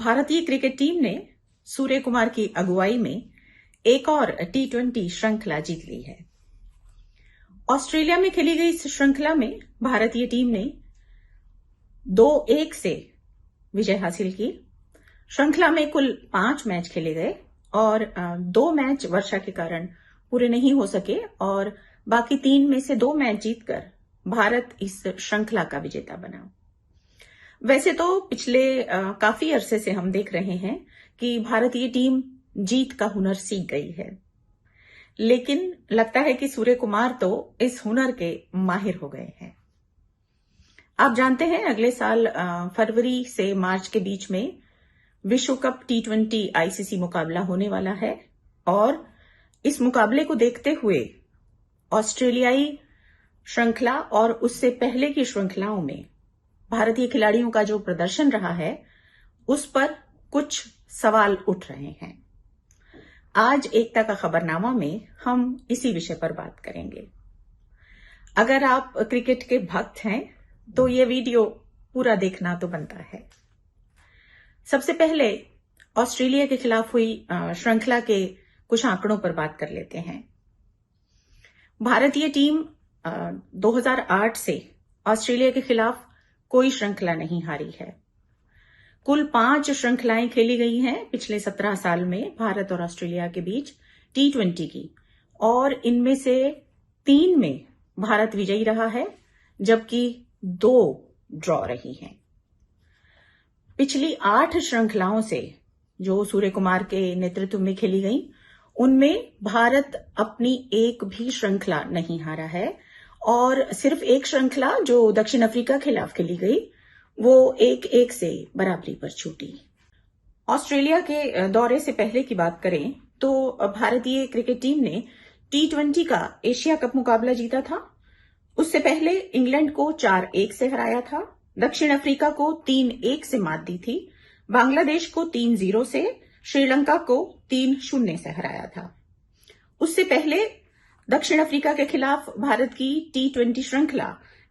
भारतीय cricket team ने सूर्य कुमार की अगुवाई में एक और टी20 श्रृंखला जीत ली है। ऑस्ट्रेलिया में खेली गई इस श्रृंखला में भारतीय टीम ने 2-1 से विजय हासिल की। श्रृंखला में कुल 5 मैच खेले गए और 2 मैच वर्षा के कारण पूरे नहीं हो सके और बाकी 3 में से 2 मैच जीतकर भारत इस श्रृंखला का विजेता बना। वैसे तो पिछले काफी अरसे से हम देख रहे हैं कि भारतीय टीम जीत का हुनर सीख गई है, लेकिन लगता है कि सूर्य कुमार तो इस हुनर के माहिर हो गए हैं। आप जानते हैं अगले साल फरवरी से मार्च के बीच में विश्व कप टी20 आईसीसी मुकाबला होने वाला है और इस मुकाबले को देखते हुए ऑस्ट्रेलियाई श्रृंखला और उससे पहले की श्रृंखलाओं में भारतीय खिलाड़ियों का जो प्रदर्शन रहा है उस पर कुछ सवाल उठ रहे हैं। आज एकता का खबरनामा में हम इसी विषय पर बात करेंगे। अगर आप क्रिकेट के भक्त हैं तो ये वीडियो पूरा देखना तो बनता है। सबसे पहले ऑस्ट्रेलिया के खिलाफ हुई श्रृंखला के कुछ आंकड़ों पर बात कर लेते हैं। भारतीय टीम 2008 से ऑस्ट्रेलिया के खिलाफ कोई श्रृंखला नहीं हारी है। कुल 5 श्रृंखलाएं खेली गई हैं पिछले 17 साल में भारत और ऑस्ट्रेलिया के बीच टी20 की, और इनमें से 3 में भारत विजयी रहा है जबकि 2 ड्रॉ रही हैं। पिछली 8 श्रृंखलाओं से जो सूर्य कुमार के नेतृत्व में खेली गई उनमें भारत अपनी एक भी श्रृंखला नहीं हारा है और सिर्फ एक श्रृंखला जो दक्षिण अफ्रीका के खिलाफ खेली गई वो 1-1 से बराबरी पर छूटी। ऑस्ट्रेलिया के दौरे से पहले की बात करें तो भारतीय क्रिकेट टीम ने टी20 का एशिया कप मुकाबला जीता था। उससे पहले इंग्लैंड को 4-1 से हराया था, दक्षिण अफ्रीका को 3-1 से मात दी थी, बांग्लादेश को 3-0 से, श्रीलंका को 3-0 से हराया था। उससे पहले दक्षिण अफ्रीका के खिलाफ भारत की टी20 श्रृंखला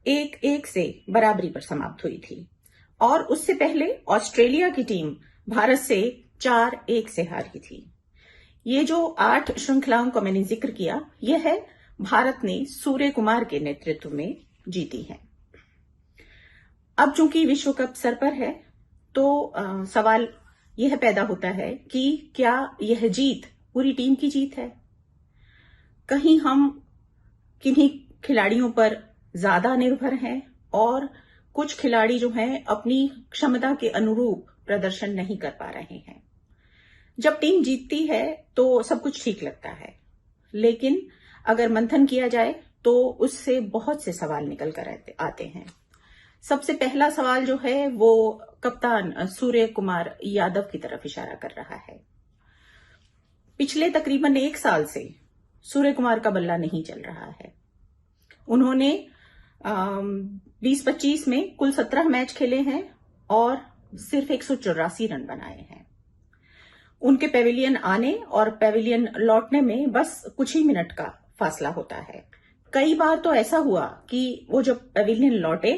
1-1 से बराबरी पर समाप्त हुई थी और उससे पहले ऑस्ट्रेलिया की टीम भारत से 4-1 से हारी थी। ये जो 8 श्रृंखलाओं का मैंने जिक्र किया, यह है भारत ने सूर्य कुमार के नेतृत्व में जीती है। अब चूंकि विश्व कप सर पर है तो सवाल यह पैदा होता है कि क्या यह जीत पूरी टीम की जीत है? कहीं हम किन्हीं खिलाड़ियों पर ज्यादा निर्भर हैं और कुछ खिलाड़ी जो हैं अपनी क्षमता के अनुरूप प्रदर्शन नहीं कर पा रहे हैं। जब टीम जीतती है तो सब कुछ ठीक लगता है, लेकिन अगर मंथन किया जाए तो उससे बहुत से सवाल निकल कर आते हैं। सबसे पहला सवाल जो है वो कप्तान सूर्य कुमार यादव की तरफ इशारा कर रहा है। पिछले तकरीबन 1 साल से सूर्य कुमार का बल्ला नहीं चल रहा है। उन्होंने 20-25 में कुल 17 मैच खेले हैं और सिर्फ 184 रन बनाए हैं। उनके पेविलियन आने और पेविलियन लौटने में बस कुछ ही मिनट का फासला होता है। कई बार तो ऐसा हुआ कि वो जब पेविलियन लौटे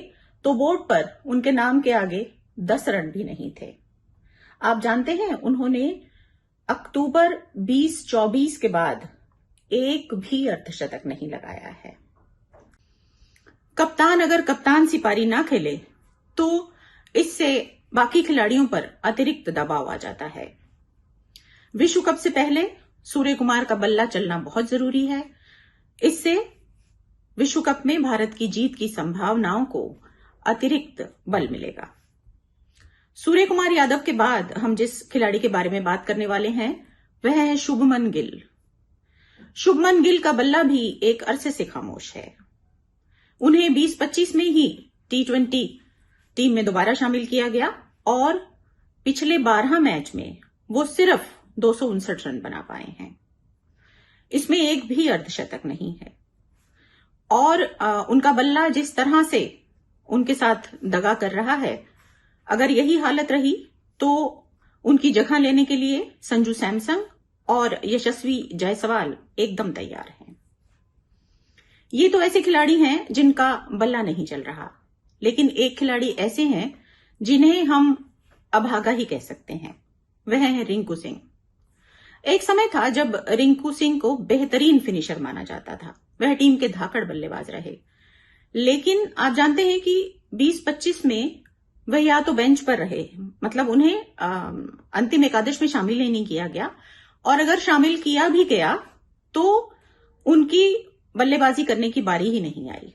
तो बोर्ड पर उनके नाम के आगे 10 रन भी नहीं थे। आप जानते हैं उन्होंने अक्टूबर 2024 के बाद एक भी अर्धशतक नहीं लगाया है। कप्तान अगर कप्तान सिपारी ना खेले तो इससे बाकी खिलाड़ियों पर अतिरिक्त दबाव आ जाता है। विश्व कप से पहले सूर्य कुमार का बल्ला चलना बहुत जरूरी है। इससे विश्व कप में भारत की जीत की संभावनाओं को अतिरिक्त बल मिलेगा। सूर्य कुमार यादव के बाद हम जिस खिलाड़ी के बारे में बात करने वाले हैं वह है शुभमन गिल। शुभमन गिल का बल्ला भी एक अरसे से खामोश है। उन्हें 20-25 में ही टी20 टीम में दोबारा शामिल किया गया और पिछले 12 मैच में वो सिर्फ 259 रन बना पाए हैं। इसमें एक भी अर्धशतक नहीं है और उनका बल्ला जिस तरह से उनके साथ दगा कर रहा है, अगर यही हालत रही तो उनकी जगह लेने के लिए संजू सैमसन और यशस्वी जायसवाल एकदम तैयार हैं। ये तो ऐसे खिलाड़ी हैं जिनका बल्ला नहीं चल रहा, लेकिन एक खिलाड़ी ऐसे हैं जिन्हें हम अभागा ही कह सकते हैं। वह है रिंकू सिंह। एक समय था जब रिंकू सिंह को बेहतरीन फिनिशर माना जाता था। वह टीम के धाकड़ बल्लेबाज रहे, लेकिन आप जानते हैं कि 20-25 में वह या तो बेंच पर रहे, मतलब उन्हें अंतिम एकादश में शामिल ही नहीं किया गया, और अगर शामिल किया भी गया तो उनकी बल्लेबाजी करने की बारी ही नहीं आई।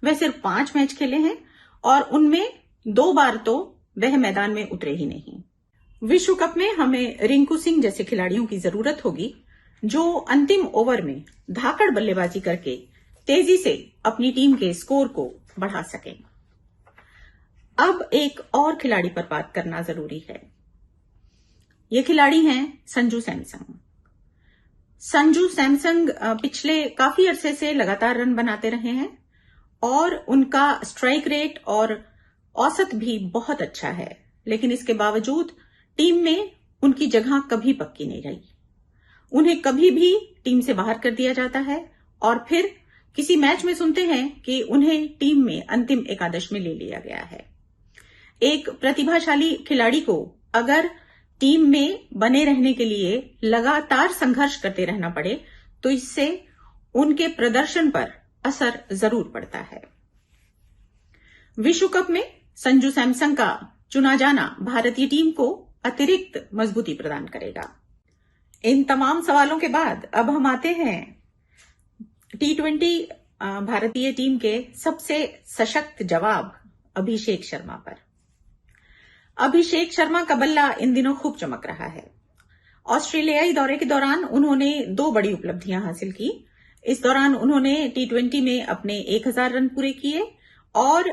वह सिर्फ 5 मैच खेले हैं और उनमें 2 बार तो वह मैदान में उतरे ही नहीं। विश्व कप में हमें रिंकू सिंह जैसे खिलाड़ियों की जरूरत होगी जो अंतिम ओवर में धाकड़ बल्लेबाजी करके तेजी से अपनी टीम के स्कोर को बढ़ा सकें। अब एक और खिलाड़ी पर बात करना जरूरी है। ये खिलाड़ी हैं संजू सैमसंग। संजू सैमसंग पिछले काफी अरसे से लगातार रन बनाते रहे हैं और उनका स्ट्राइक रेट और औसत भी बहुत अच्छा है, लेकिन इसके बावजूद टीम में उनकी जगह कभी पक्की नहीं रही। उन्हें कभी भी टीम से बाहर कर दिया जाता है और फिर किसी मैच में सुनते हैं कि उन्हें टीम में अंतिम एकादश में ले लिया गया है। एक प्रतिभाशाली खिलाड़ी को अगर टीम में बने रहने के लिए लगातार संघर्ष करते रहना पड़े तो इससे उनके प्रदर्शन पर असर जरूर पड़ता है। विश्व कप में संजू सैमसंग का चुना जाना भारतीय टीम को अतिरिक्त मजबूती प्रदान करेगा। इन तमाम सवालों के बाद अब हम आते हैं T20 भारतीय टीम के सबसे सशक्त जवाब अभिषेक शर्मा पर। अभिषेक शर्मा का बल्ला इन दिनों खूब चमक रहा है। ऑस्ट्रेलियाई दौरे के दौरान उन्होंने 2 बड़ी उपलब्धियां हासिल की। इस दौरान उन्होंने T20 में अपने 1000 रन पूरे किए और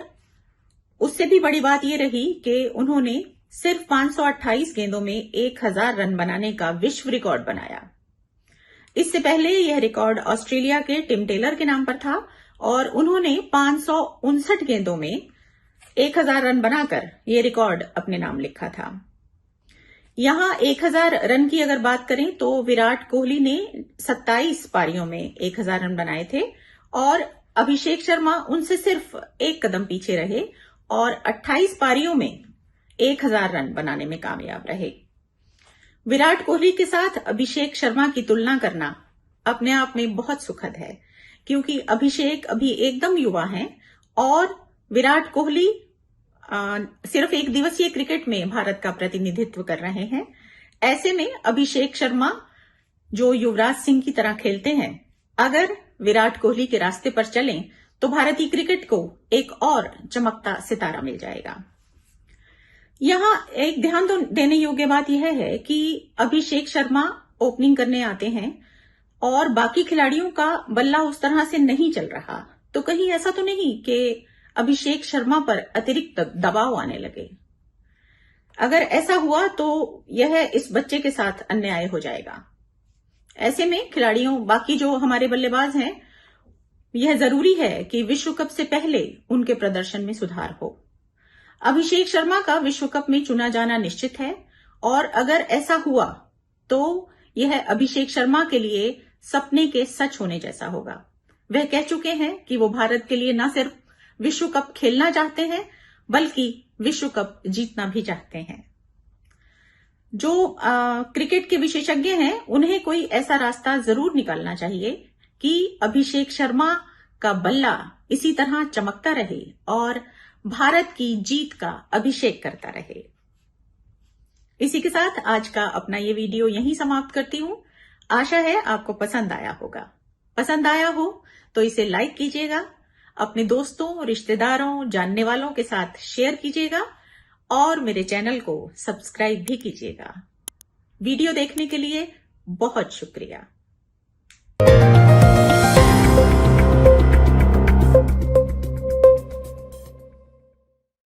उससे भी बड़ी बात यह रही कि उन्होंने सिर्फ 528 गेंदों में 1000 रन बनाने का विश्व रिकॉर्ड बनाया। इससे पहले यह रिकॉर्ड ऑस्ट्रेलिया के टिम टेलर के नाम पर था और उन्होंने 559 गेंदों में 1000 रन बनाकर यह रिकॉर्ड अपने नाम लिखा था। यहां 1000 रन की अगर बात करें तो विराट कोहली ने 27 पारियों में 1000 रन बनाए थे और अभिषेक शर्मा उनसे सिर्फ 1 कदम पीछे रहे और 28 पारियों में 1000 रन बनाने में कामयाब रहे। विराट कोहली के साथ अभिषेक शर्मा की तुलना करना अपने आप में बहुत सुखद है, क्योंकि अभिषेक अभी एकदम युवा हैं और विराट कोहली सिर्फ 1 दिवसीय क्रिकेट में भारत का प्रतिनिधित्व कर रहे हैं। ऐसे में अभिषेक शर्मा जो युवराज सिंह की तरह खेलते हैं, अगर विराट कोहली के रास्ते पर चलें तो भारतीय क्रिकेट को एक और चमकता सितारा मिल जाएगा। यहां एक ध्यान देने योग्य बात यह है कि अभिषेक शर्मा ओपनिंग करने आते हैं और बाकी खिलाड़ियों का बल्ला उस तरह से नहीं चल रहा, तो कहीं ऐसा तो नहीं कि अभिषेक शर्मा पर अतिरिक्त दबाव आने लगे। अगर ऐसा हुआ तो यह इस बच्चे के साथ अन्याय हो जाएगा। ऐसे में खिलाड़ियों, बाकी जो हमारे बल्लेबाज हैं, यह जरूरी है कि विश्व कप से पहले उनके प्रदर्शन में सुधार हो। अभिषेक शर्मा का विश्व कप में चुना जाना निश्चित है और अगर ऐसा हुआ तो यह अभिषेक शर्मा के लिए सपने के सच होने जैसा होगा। वह कह चुके हैं कि वो भारत के लिए न सिर्फ विश्व कप खेलना चाहते हैं बल्कि विश्व कप जीतना भी चाहते हैं। जो क्रिकेट के विशेषज्ञ हैं उन्हें कोई ऐसा रास्ता जरूर निकालना चाहिए कि अभिषेक शर्मा का बल्ला इसी तरह चमकता रहे और भारत की जीत का अभिषेक करता रहे। इसी के साथ आज का अपना ये वीडियो यहीं समाप्त करती हूं। आशा है आपको पसंद आया होगा। पसंद आया हो तो इसे लाइक कीजिएगा, अपने दोस्तों, रिश्तेदारों, जानने वालों के साथ शेयर कीजिएगा और मेरे चैनल को सब्सक्राइब भी कीजिएगा। वीडियो देखने के लिए बहुत शुक्रिया।